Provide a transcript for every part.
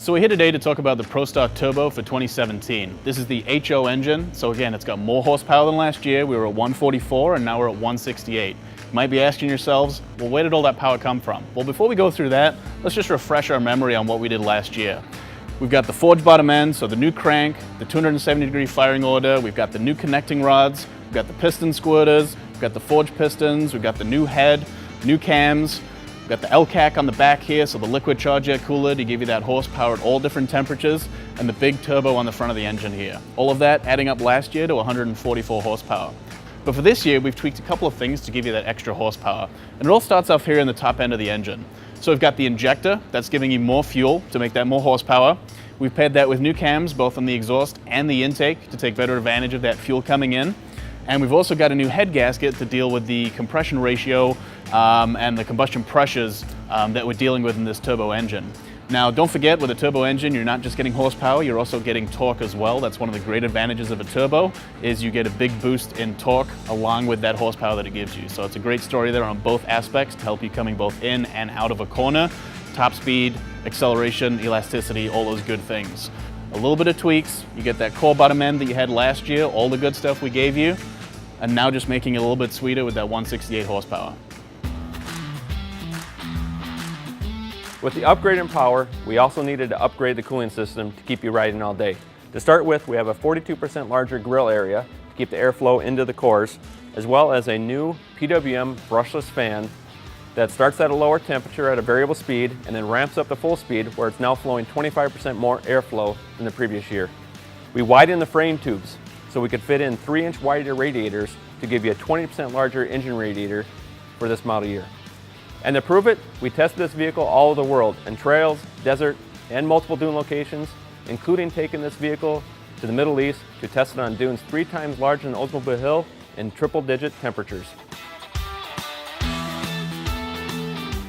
So we're here today to talk about the ProStar Turbo for 2017. This is the HO engine, so again, it's got more horsepower than last year. We were at 144 and now we're at 168. You might be asking yourselves, well, where did all that power come from? Well, before we go through that, let's just refresh our memory on what we did last year. We've got the forged bottom end, so the new crank, the 270-degree firing order, we've got the new connecting rods, we've got the piston squirters, we've got the forged pistons, we've got the new head, new cams, we've got the LCAC on the back here, so the liquid charge air cooler to give you that horsepower at all different temperatures, and the big turbo on the front of the engine here. All of that adding up last year to 144 horsepower. But for this year, we've tweaked a couple of things to give you that extra horsepower. And it all starts off here in the top end of the engine. So we've got the injector, that's giving you more fuel to make that more horsepower. We've paired that with new cams, both on the exhaust and the intake, to take better advantage of that fuel coming in. And we've also got a new head gasket to deal with the compression ratio and the combustion pressures that we're dealing with in this turbo engine. Now, don't forget, with a turbo engine, you're not just getting horsepower, you're also getting torque as well. That's one of the great advantages of a turbo, is you get a big boost in torque along with that horsepower that it gives you. So it's a great story there on both aspects to help you coming both in and out of a corner. Top speed, acceleration, elasticity, all those good things. A little bit of tweaks, you get that core bottom end that you had last year, all the good stuff we gave you, and now just making it a little bit sweeter with that 168 horsepower. With the upgrade in power, we also needed to upgrade the cooling system to keep you riding all day. To start with, we have a 42% larger grill area to keep the airflow into the cores, as well as a new PWM brushless fan that starts at a lower temperature at a variable speed and then ramps up to full speed, where it's now flowing 25% more airflow than the previous year. We widened the frame tubes so we could fit in 3-inch wider radiators to give you a 20% larger engine radiator for this model year. And to prove it, we tested this vehicle all over the world in trails, desert, and multiple dune locations, including taking this vehicle to the Middle East to test it on dunes 3 times larger than Oldsmobile Hill in triple-digit temperatures.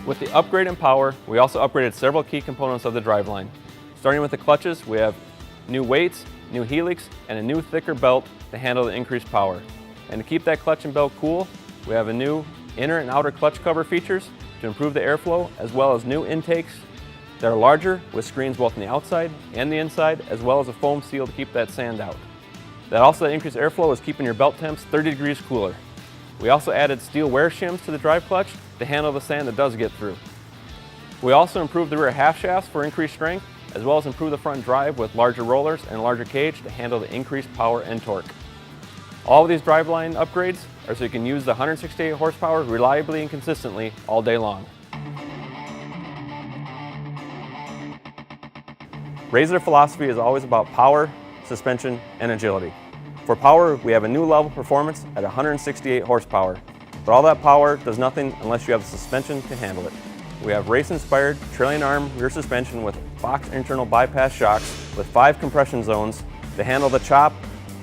With the upgrade in power, we also upgraded several key components of the driveline. Starting with the clutches, we have new weights, new helix, and a new thicker belt to handle the increased power. And to keep that clutch and belt cool, we have a new inner and outer clutch cover features to improve the airflow, as well as new intakes that are larger with screens both on the outside and the inside, as well as a foam seal to keep that sand out. That also increased airflow is keeping your belt temps 30 degrees cooler. We also added steel wear shims to the drive clutch to handle the sand that does get through. We also improved the rear half shafts for increased strength, as well as improved the front drive with larger rollers and a larger cage to handle the increased power and torque. All of these driveline upgrades are so you can use the 168 horsepower reliably and consistently all day long. RZR philosophy is always about power, suspension, and agility. For power, we have a new level performance at 168 horsepower, but all that power does nothing unless you have the suspension to handle it. We have race-inspired trailing arm rear suspension with box internal bypass shocks with 5 compression zones to handle the chop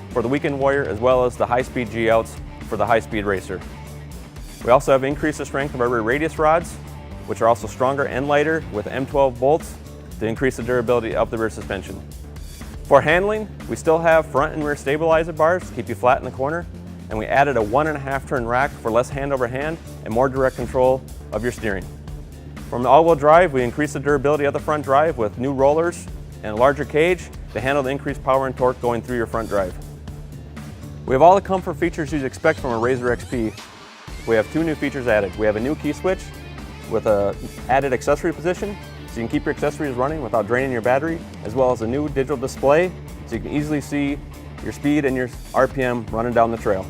for the weekend warrior, as well as the high-speed G-outs for the high-speed racer. We also have increased the strength of our rear radius rods, which are also stronger and lighter with M12 bolts to increase the durability of the rear suspension. For handling, we still have front and rear stabilizer bars to keep you flat in the corner, and we added a 1.5 turn rack for less hand over hand and more direct control of your steering. From the all-wheel drive, we increased the durability of the front drive with new rollers and a larger cage to handle the increased power and torque going through your front drive. We have all the comfort features you'd expect from a RZR XP. We have 2 new features added. We have a new key switch with an added accessory position, so you can keep your accessories running without draining your battery, as well as a new digital display, so you can easily see your speed and your RPM running down the trail.